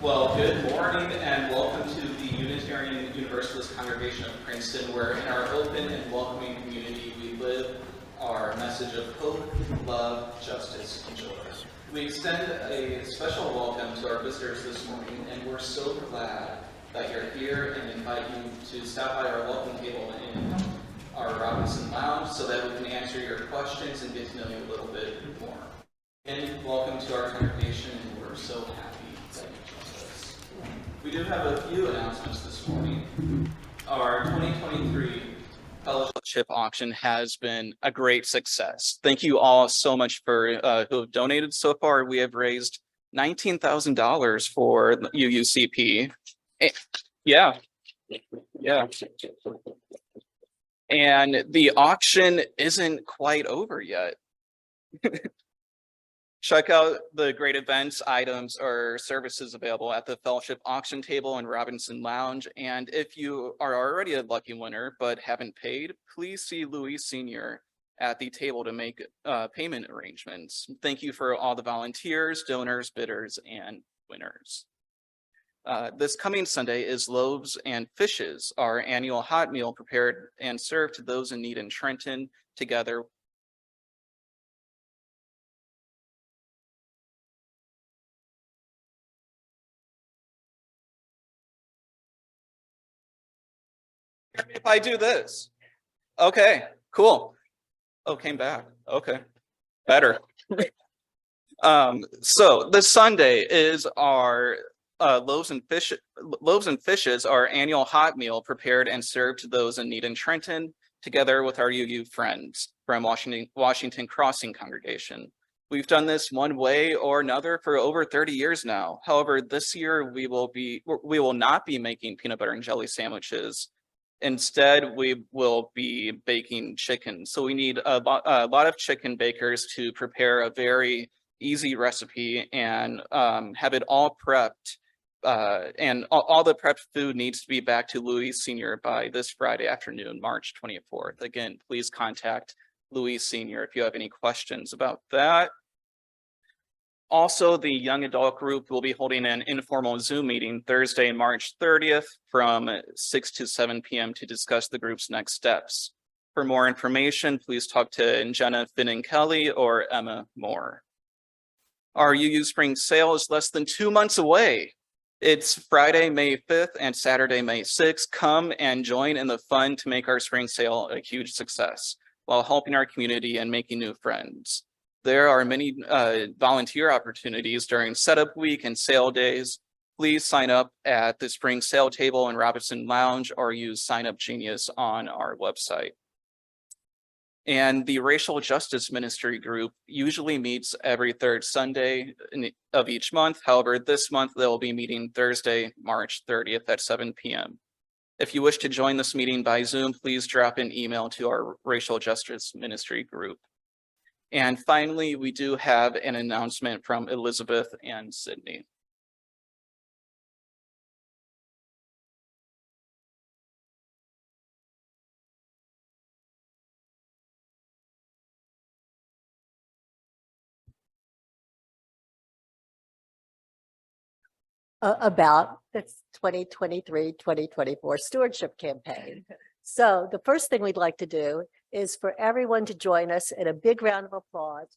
Well, good morning and welcome to the Unitarian Universalist Congregation of Princeton, where in our open and welcoming community we live our message of hope, love, justice, and joy. We extend a special welcome to our visitors this morning, and we're so glad that you're here and invite you to stop by our welcome table in our Robinson Lounge so that we can answer your questions and get to know you a little bit more. And welcome to our congregation, and we're so happy that you joined us. We do have a few announcements this morning. Our 2023 fellowship auction has been a great success. Thank you all so much for who have donated so far. We have raised $19,000 for UUCP. Yeah. And the auction isn't quite over yet. Check out the great events, items, or services available at the fellowship auction table in Robinson Lounge. And if you are already a lucky winner but haven't paid, please see Louis Sr. at the table to make payment arrangements. Thank you for all the volunteers, donors, bidders, and winners. This coming Sunday is Loaves and Fishes, our annual hot meal prepared and served to those in need in Trenton, together. If I do this, okay, cool. Oh, came back. Okay, better. So this Sunday is our Loaves and Fishes, our annual hot meal prepared and served to those in need in Trenton, together with our UU friends from Washington Crossing congregation. We've done this one way or another for over 30 years now. However, this year we will not be making peanut butter and jelly sandwiches. Instead, we will be baking chicken. So we need a lot of chicken bakers to prepare a very easy recipe and have it all prepped. And all the prepped food needs to be back to Louis Sr. by this Friday afternoon, March 24th. Again, please contact Louis Sr. if you have any questions about that. Also, the young adult group will be holding an informal Zoom meeting Thursday, March 30th from 6 to 7 p.m. to discuss the group's next steps. For more information, please talk to Jenna Finnan-Kelly or Emma Moore. Our UU Spring Sale is less than 2 months away. It's Friday, May 5th and Saturday, May 6th. Come and join in the fun to make our spring sale a huge success while helping our community and making new friends. There are many volunteer opportunities during setup week and sale days. Please sign up at the spring sale table in Robinson Lounge or use Sign Up Genius on our website. And the Racial Justice Ministry group usually meets every third Sunday of each month. However, this month they'll be meeting Thursday, March 30th at 7 p.m. If you wish to join this meeting by Zoom, please drop an email to our Racial Justice Ministry group. And finally, we do have an announcement from Elizabeth and Sydney. About the 2023-2024 stewardship campaign. So the first thing we'd like to do is for everyone to join us in a big round of applause.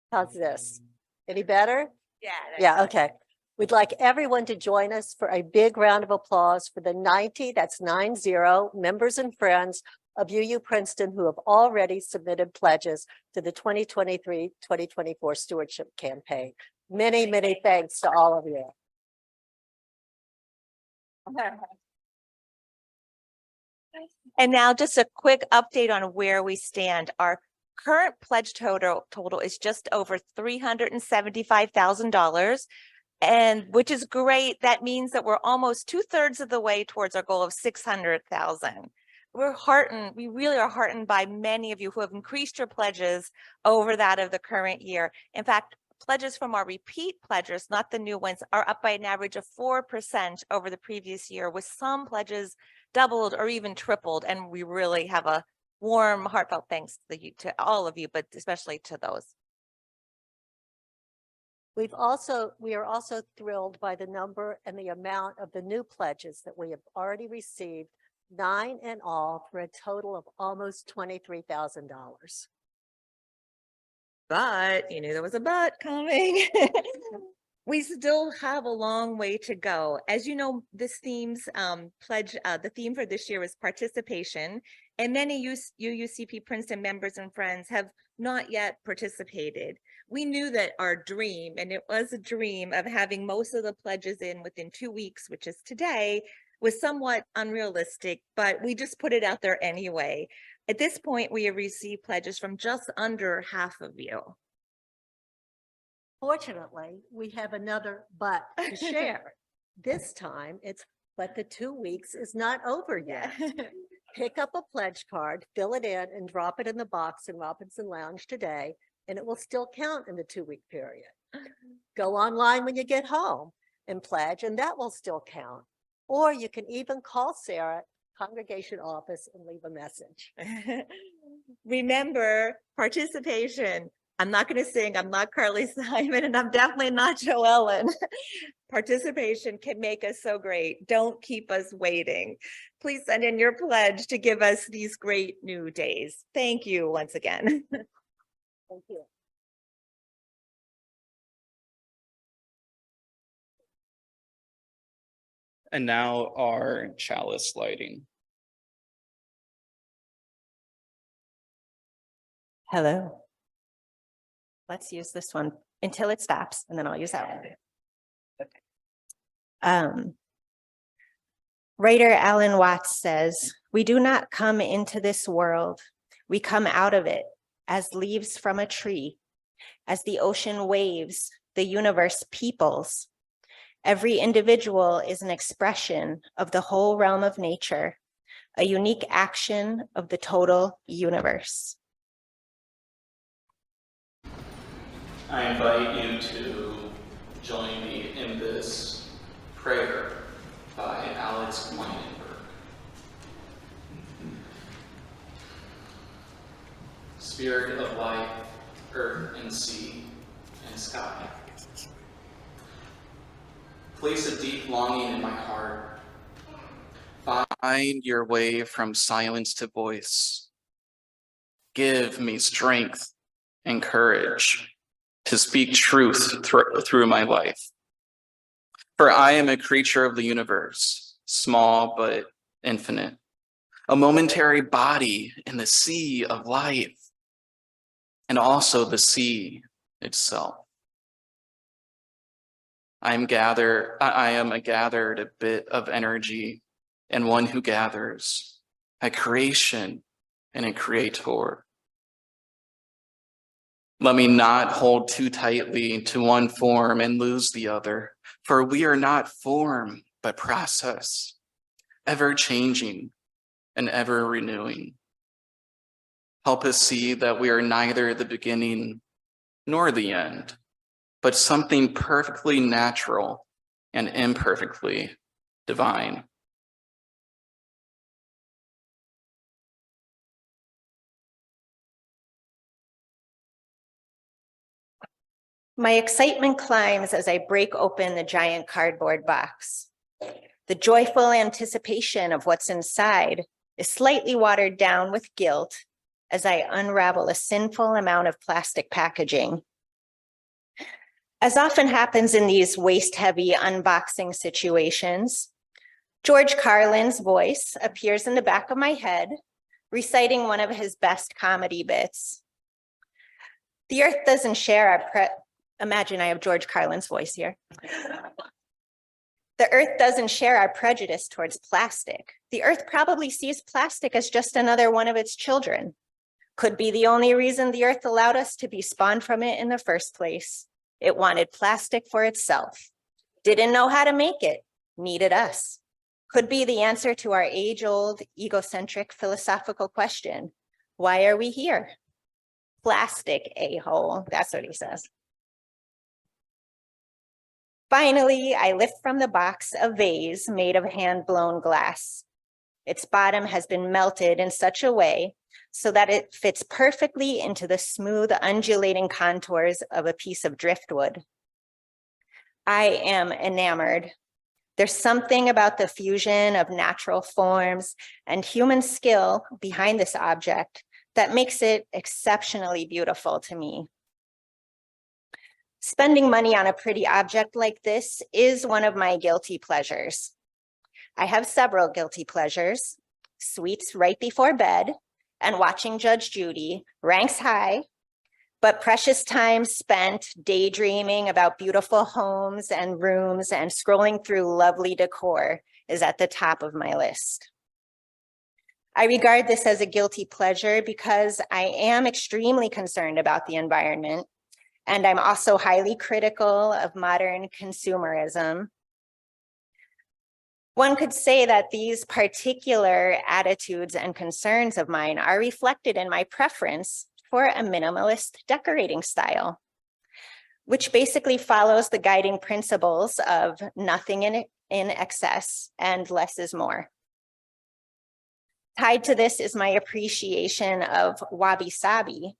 How's this? Any better? Yeah, okay. We'd like everyone to join us for a big round of applause for the 90 members and friends of UU Princeton who have already submitted pledges to the 2023-2024 stewardship campaign. Many, many thanks to all of you. And now just a quick update on where we stand. Our current pledge total is just over $375,000, and which is great. That means that we're almost 2/3 of the way towards our goal of 600,000. we're heartened, we really are heartened by many of you who have increased your pledges over that of the current year. In fact, pledges from our repeat pledgers, not the new ones, are up by an average of 4% over the previous year, with some pledges doubled or even tripled. And we really have a warm, heartfelt thanks to all of you, but especially to those. We are also thrilled by the number and the amount of the new pledges that we have already received, 9 in all, for a total of almost $23,000. But you knew there was a but coming. We still have a long way to go. As you know, this theme's the theme for this year is participation, and many UUCP Princeton members and friends have not yet participated. We knew that our dream, and it was a dream, of having most of the pledges in within 2 weeks, which is today, was somewhat unrealistic, but we just put it out there anyway. At this point, we have received pledges from just under half of you. Fortunately, we have another but to share. This time it's, but the 2 weeks is not over yet. Pick up a pledge card, fill it in, and drop it in the box in Robinson Lounge today, and it will still count in the 2-week period. Go online when you get home and pledge, and that will still count. Or you can even call Sarah, congregation office, and leave a message. Remember, participation. I'm not going to sing. I'm not Carly Simon, and I'm definitely not Joellen. Participation can make us so great. Don't keep us waiting. Please send in your pledge to give us these great new days. Thank you once again. Thank you. And now our chalice lighting. Hello. Let's use this one until it stops, and then I'll use that one. Okay. Writer Alan Watts says, "We do not come into this world. We come out of it as leaves from a tree. As the ocean waves, the universe peoples. Every individual is an expression of the whole realm of nature, a unique action of the total universe." I invite you to join me in this prayer by Alex Weinenberg. Spirit of life, earth and sea and sky, place a deep longing in my heart. Find your way from silence to voice. Give me strength and courage to speak truth through my life. For I am a creature of the universe, small but infinite, a momentary body in the sea of life, and also the sea itself. I am a gathered bit of energy, and one who gathers, a creation and a creator. Let me not hold too tightly to one form and lose the other, for we are not form, but process, ever changing and ever renewing. Help us see that we are neither the beginning nor the end, but something perfectly natural and imperfectly divine. My excitement climbs as I break open the giant cardboard box. The joyful anticipation of what's inside is slightly watered down with guilt as I unravel a sinful amount of plastic packaging. As often happens in these waste-heavy unboxing situations, George Carlin's voice appears in the back of my head, reciting one of his best comedy bits. The earth doesn't share our Imagine I have George Carlin's voice here. The earth doesn't share our prejudice towards plastic. The earth probably sees plastic as just another one of its children. Could be the only reason the earth allowed us to be spawned from it in the first place. It wanted plastic for itself. Didn't know how to make it, needed us. could be the answer to our age-old egocentric philosophical question. Why are we here? Plastic a-hole, that's what he says. Finally, I lift from the box a vase made of hand-blown glass. Its bottom has been melted in such a way so that it fits perfectly into the smooth, undulating contours of a piece of driftwood. I am enamored. There's something about the fusion of natural forms and human skill behind this object that makes it exceptionally beautiful to me. Spending money on a pretty object like this is one of my guilty pleasures. I have several guilty pleasures. Sweets right before bed and watching Judge Judy ranks high, but precious time spent daydreaming about beautiful homes and rooms and scrolling through lovely decor is at the top of my list. I regard this as a guilty pleasure because I am extremely concerned about the environment, and I'm also highly critical of modern consumerism. One could say that these particular attitudes and concerns of mine are reflected in my preference for a minimalist decorating style, which basically follows the guiding principles of nothing in excess and less is more. Tied to this is my appreciation of wabi-sabi,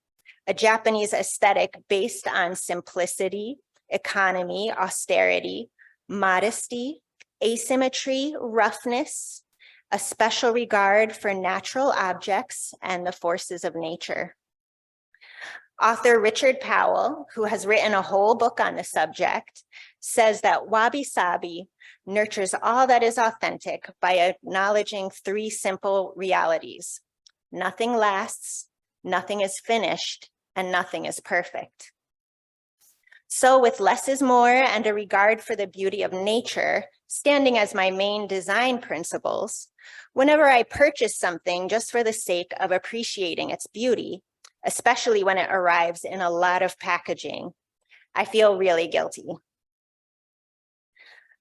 a Japanese aesthetic based on simplicity, economy, austerity, modesty, asymmetry, roughness, a special regard for natural objects and the forces of nature. Author Richard Powell, who has written a whole book on the subject, says that wabi-sabi nurtures all that is authentic by acknowledging three simple realities. Nothing lasts, nothing is finished, and nothing is perfect. So with less is more and a regard for the beauty of nature standing as my main design principles, whenever I purchase something just for the sake of appreciating its beauty, especially when it arrives in a lot of packaging, I feel really guilty.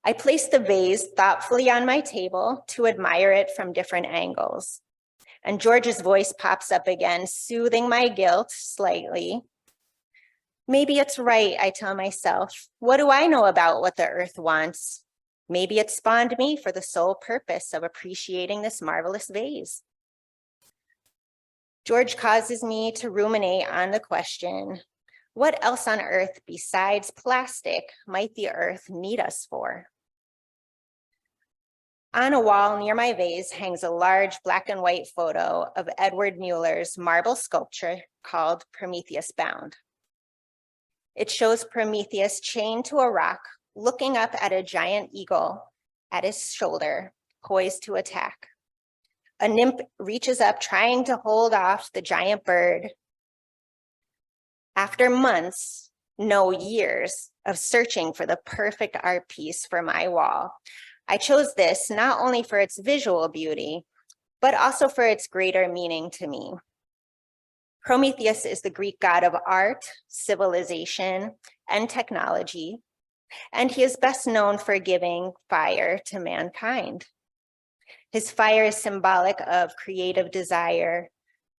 I place the vase thoughtfully on my table to admire it from different angles. And George's voice pops up again, soothing my guilt slightly. Maybe it's right, I tell myself. What do I know about what the earth wants? Maybe it spawned me for the sole purpose of appreciating this marvelous vase. George causes me to ruminate on the question, what else on earth besides plastic might the earth need us for? On a wall near my vase hangs a large black and white photo of Edward Mueller's marble sculpture called Prometheus Bound. It shows Prometheus chained to a rock, looking up at a giant eagle at his shoulder, poised to attack. A nymph reaches up, trying to hold off the giant bird. After months, no years, of searching for the perfect art piece for my wall, I chose this not only for its visual beauty, but also for its greater meaning to me. Prometheus is the Greek god of art, civilization, and technology, and he is best known for giving fire to mankind. His fire is symbolic of creative desire,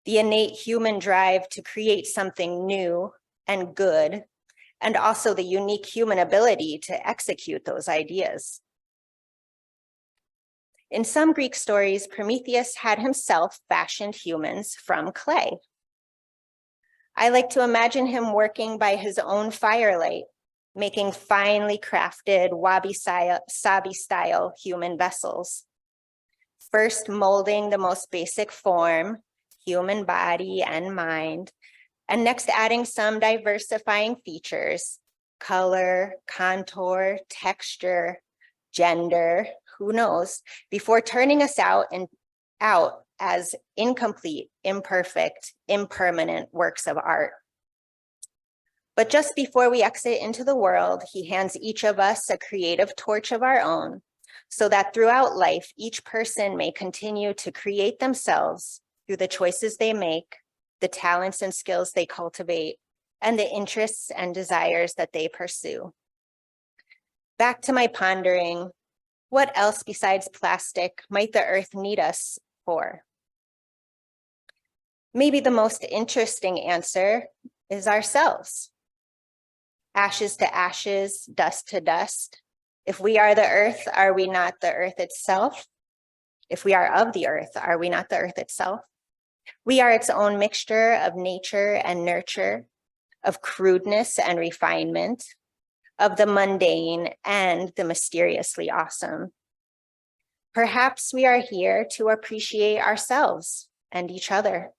the innate human drive to create something new and good, and also the unique human ability to execute those ideas. In some Greek stories, Prometheus had himself fashioned humans from clay. I like to imagine him working by his own firelight, making finely crafted wabi-sabi style human vessels. First molding the most basic form, human body and mind, and next adding some diversifying features, color, contour, texture, gender, who knows, before turning us out as incomplete, imperfect, impermanent works of art. But just before we exit into the world, he hands each of us a creative torch of our own, so that throughout life, each person may continue to create themselves through the choices they make, the talents and skills they cultivate, and the interests and desires that they pursue. Back to my pondering, What else besides plastic might the earth need us for? Maybe the most interesting answer is ourselves. Ashes to ashes, dust to dust. If we are the earth, are we not the earth itself? If we are of the earth, are we not the earth itself? We are its own mixture of nature and nurture, of crudeness and refinement, of the mundane and the mysteriously awesome. Perhaps we are here to appreciate ourselves and each other,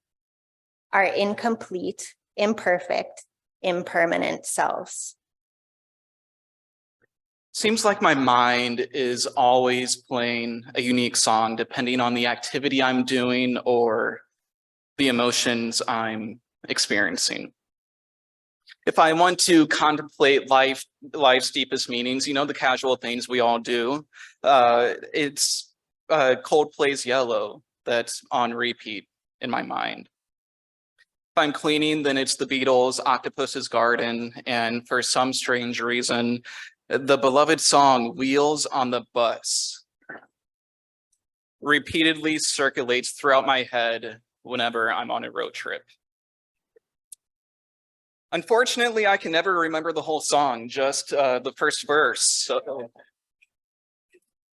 our incomplete, imperfect, impermanent selves. Seems like my mind is always playing a unique song depending on the activity I'm doing or the emotions I'm experiencing. If I want to contemplate life's deepest meanings, you know, the casual things we all do, it's Coldplay's Yellow that's on repeat in my mind. If I'm cleaning, then it's the Beatles' Octopus's Garden, and for some strange reason, the beloved song Wheels on the Bus repeatedly circulates throughout my head whenever I'm on a road trip. Unfortunately, I can never remember the whole song, just the first verse.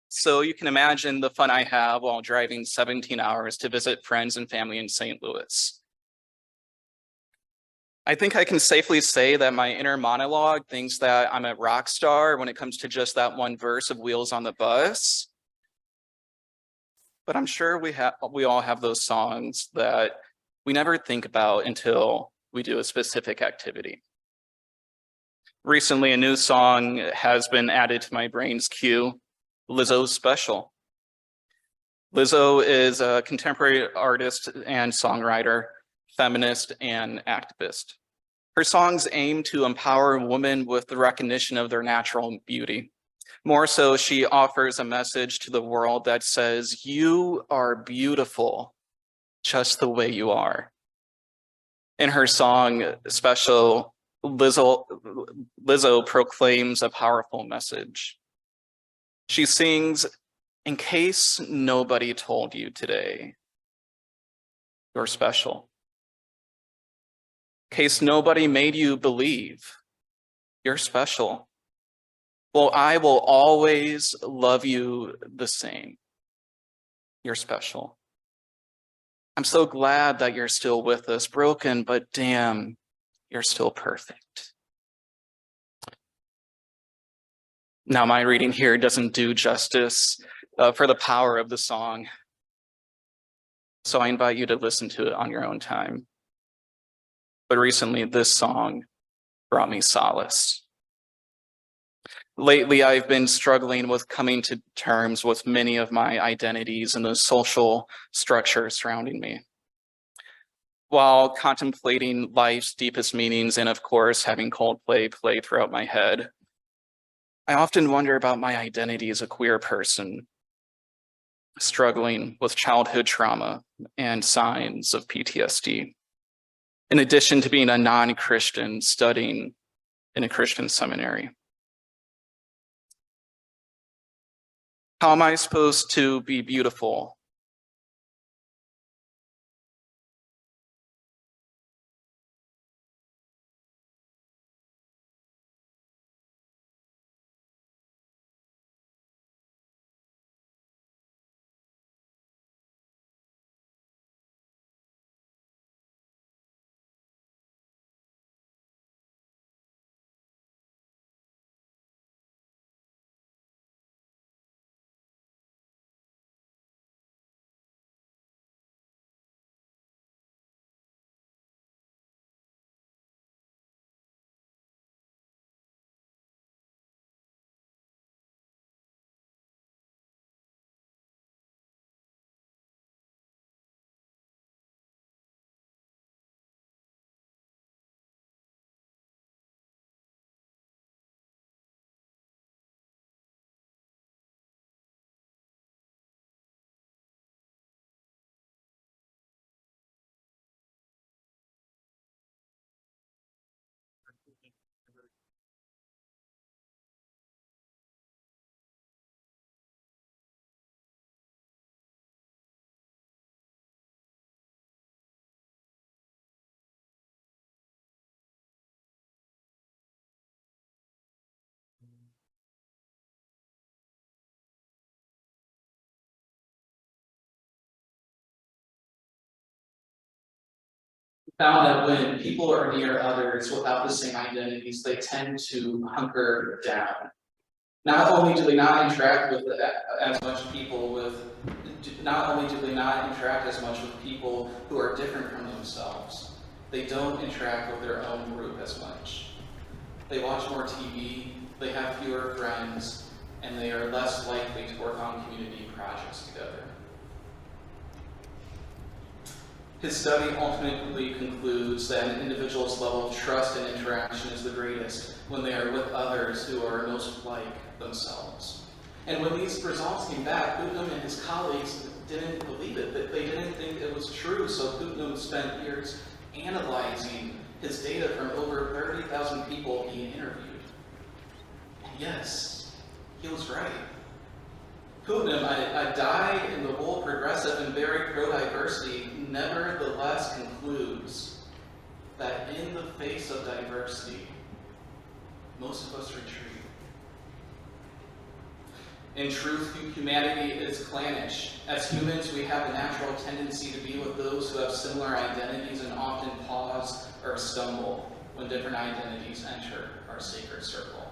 So you can imagine the fun I have while driving 17 hours to visit friends and family in St. Louis. I think I can safely say that my inner monologue thinks that I'm a rock star when it comes to just that one verse of Wheels on the Bus. But I'm sure we all have those songs that we never think about until we do a specific activity. Recently, a new song has been added to my brain's queue, Lizzo's Special. Lizzo is a contemporary artist and songwriter, feminist, and activist. Her songs aim to empower women with the recognition of their natural beauty. More so, she offers a message to the world that says, you are beautiful just the way you are. In her song, Special, Lizzo proclaims a powerful message. She sings, in case nobody told you today, you're special. In case nobody made you believe, you're special. Well, I will always love you the same. You're special. I'm so glad that you're still with us, broken, but damn, you're still perfect. Now, my reading here doesn't do justice for the power of the song. So I invite you to listen to it on your own time. But recently, this song brought me solace. Lately, I've been struggling with coming to terms with many of my identities and the social structure surrounding me. While contemplating life's deepest meanings and, of course, having Coldplay play throughout my head, I often wonder about my identity as a queer person, struggling with childhood trauma and signs of PTSD, in addition to being a non-Christian studying in a Christian seminary. How am I supposed to be beautiful found that when people are near others without the same identities, they tend to hunker down. Not only do they not interact with as much people with, not only do they not interact as much with people who are different from themselves, they don't interact with their own group as much. They watch more TV, they have fewer friends, and they are less likely to work on community projects together. His study ultimately concludes that an individual's level of trust and interaction is the greatest when they are with others who are most like themselves. And when these results came back, Putnam and his colleagues didn't believe it, that they didn't think it was true, so Putnam spent years analyzing his data from over 30,000 people he interviewed. And yes, he was right. Putnam, a dyed-in-the-wool progressive and very pro-diversity, nevertheless concludes that in the face of diversity, most of us retreat. In truth, humanity is clannish. As humans, we have a natural tendency to be with those who have similar identities and often pause or stumble when different identities enter our sacred circle.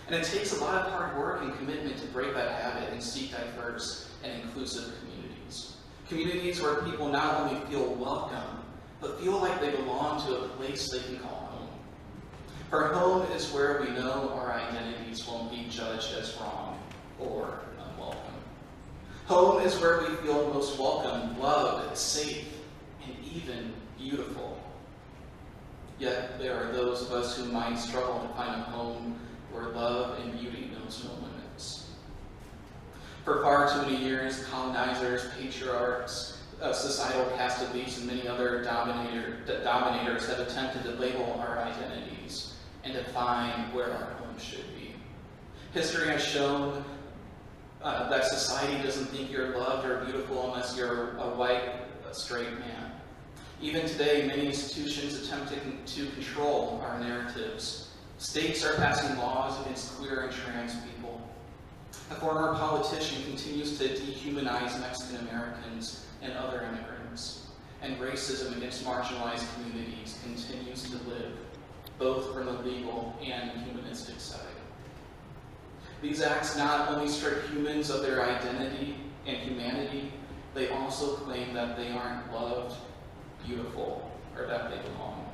And it takes a lot of hard work and commitment to break that habit and seek diverse and inclusive communities. Communities where people not only feel welcome, but feel like they belong to a place they can call home. For home is where we know our identities won't be judged as wrong or unwelcome. Home is where we feel most welcome, loved, safe, and even beautiful. Yet there are those of us who might struggle to find a home where love and beauty knows no limits. For far too many years, colonizers, patriarchs, societal caste elites, and many other dominators have attempted to label our identities and define where our home should be. History has shown that society doesn't think you're loved or beautiful unless you're a white, straight man. Even today, many institutions attempt to control our narratives. States are passing laws against queer and trans people. A former politician continues to dehumanize Mexican Americans and other immigrants. And racism against marginalized communities continues to live, both from the legal and humanistic side. These acts not only strip humans of their identity and humanity, they also claim that they aren't loved, beautiful, or that they belong.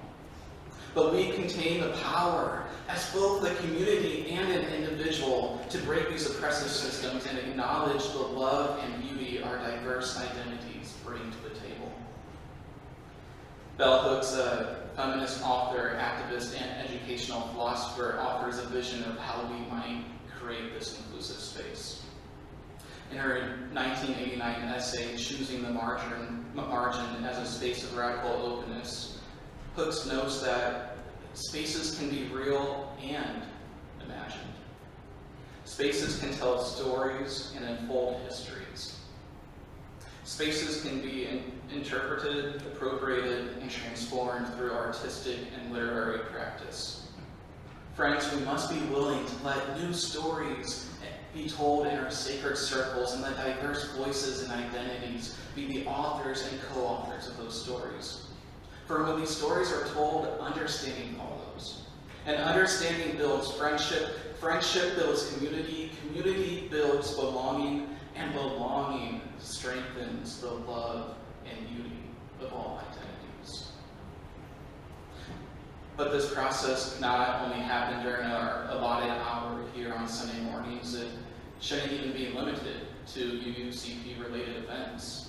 But we contain the power as both a community and an individual to break these oppressive systems and acknowledge the love and beauty our diverse identities bring to the table. Bell Hooks, a feminist author, activist, and educational philosopher, offers a vision of how we might create this inclusive space. In her 1989 essay, Choosing the Margin as a Space of Radical Openness, Hooks notes that spaces can be real and imagined. Spaces can tell stories and unfold histories. Spaces can be interpreted, appropriated, and transformed through artistic and literary practice. Friends, we must be willing to let new stories be told in our sacred circles and let diverse voices and identities be the authors and co-authors of those stories. For when these stories are told, understanding follows. And understanding builds friendship, friendship builds community, community builds belonging, and belonging strengthens the love and beauty of all identities. But this process cannot only happen during our allotted hour here on Sunday mornings. It shouldn't even be limited to UUCP-related events.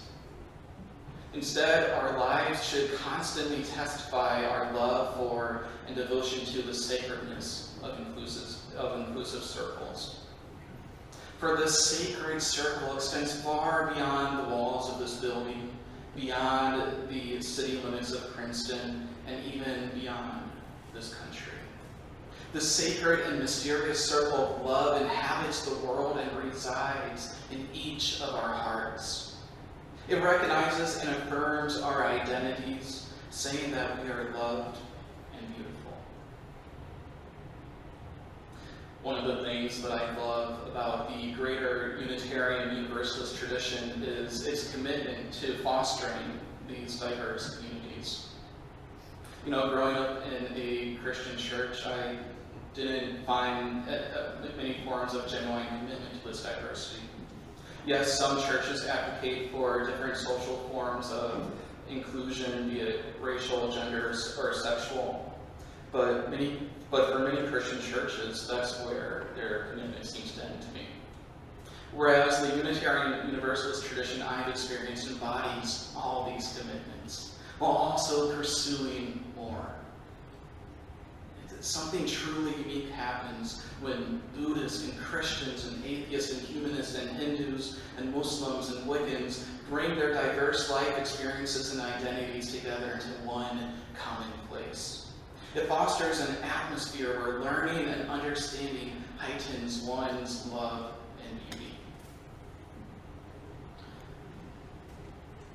Instead, our lives should constantly testify our love for and devotion to the sacredness of inclusive circles. For this sacred circle extends far beyond the walls of this building, beyond the city limits of Princeton, and even beyond this country. The sacred and mysterious circle of love inhabits the world and resides in each of our hearts. It recognizes and affirms our identities, saying that we are loved and beautiful. One of the things that I love about the greater Unitarian Universalist tradition is its commitment to fostering these diverse communities. You know, growing up in a Christian church, I didn't find many forms of genuine commitment to this diversity. Yes, some churches advocate for different social forms of inclusion, be it racial, gender, or sexual, but for many Christian churches, that's where their commitment seems to end to me. Whereas the Unitarian Universalist tradition I've experienced embodies all these commitments, while also pursuing more. Something truly unique happens when Buddhists and Christians and atheists and humanists and Hindus and Muslims and Wiccans bring their diverse life experiences and identities together into one common place. It fosters an atmosphere where learning and understanding heightens one's love and beauty.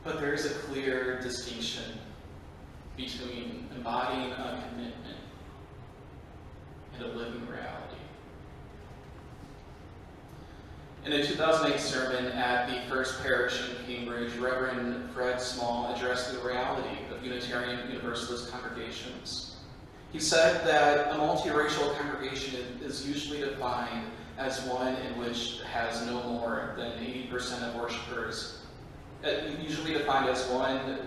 But there is a clear distinction between embodying a commitment and a living reality. In a 2008 sermon at the First Parish in Cambridge, Reverend Fred Small addressed the reality of Unitarian Universalist congregations. He said that a multiracial congregation is usually defined as one in which has no more than 80% of worshipers, usually defined as one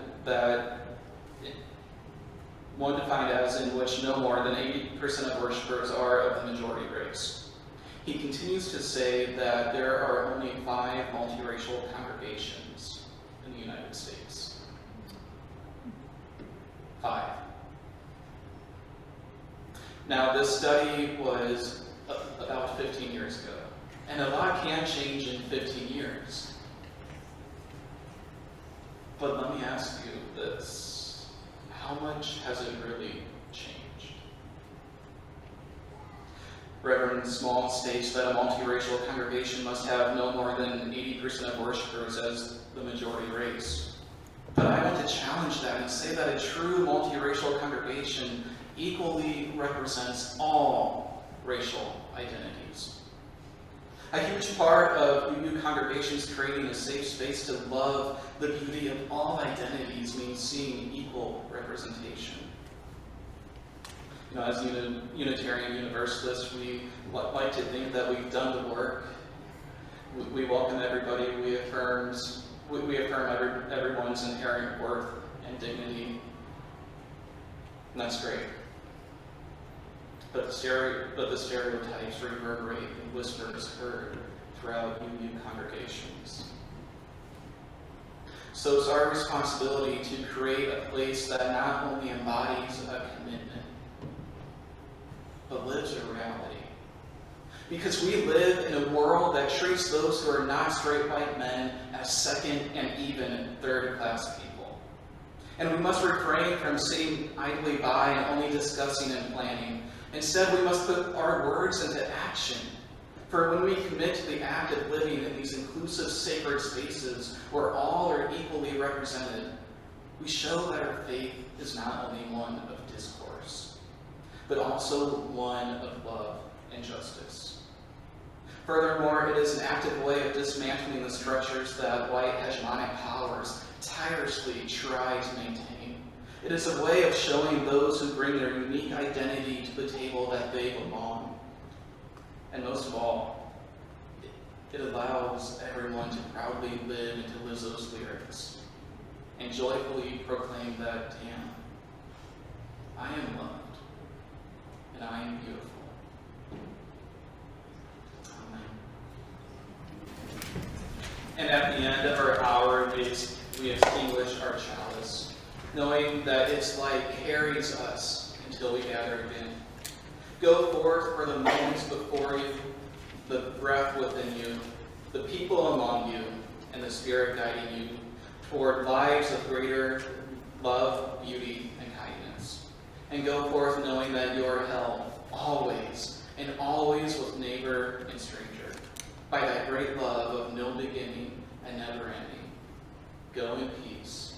defined as in which no more than 80% of worshipers are of the majority race. He continues to say that there are only 5 multiracial congregations in the United States. 5. Now, this study was about 15 years ago, and a lot can change in 15 years. But let me ask you this. How much has it really changed? Reverend Small states that a multiracial congregation must have no more than 80% of worshipers as the majority race. But I want to challenge that and say that a true multiracial congregation equally represents all racial identities. A huge part of UU congregations creating a safe space to love the beauty of all identities means seeing equal representation. You know, as Unitarian Universalists, we like to think that we've done the work. We welcome everybody. We affirm everyone's inherent worth and dignity. And that's great. But the stereotypes reverberate and whispers heard throughout UU congregations. So it's our responsibility to create a place that not only embodies a commitment, but lives a reality. Because we live in a world that treats those who are not straight white men as second and even third-class people. And we must refrain from sitting idly by and only discussing and planning. Instead, we must put our words into action. For when we commit to the act of living in these inclusive, sacred spaces where all are equally represented, we show that our faith is not only one of discourse, but also one of love and justice. Furthermore, it is an active way of dismantling the structures that white hegemonic powers tirelessly try to maintain. It is a way of showing those who bring their unique identity to the table that they belong. And most of all, it allows everyone to proudly live into Lizzo's lyrics and joyfully proclaim that, damn, I am loved and I am beautiful. Amen. And at the end of our hour, we extinguish our chalice, knowing that its light carries us until we gather again. Go forth for the moments before you, the breath within you, the people among you, and the Spirit guiding you toward lives of greater love, beauty, and kindness. And go forth knowing that you are held always, and always with neighbor and stranger, by that great love of no beginning and never ending. Go in peace.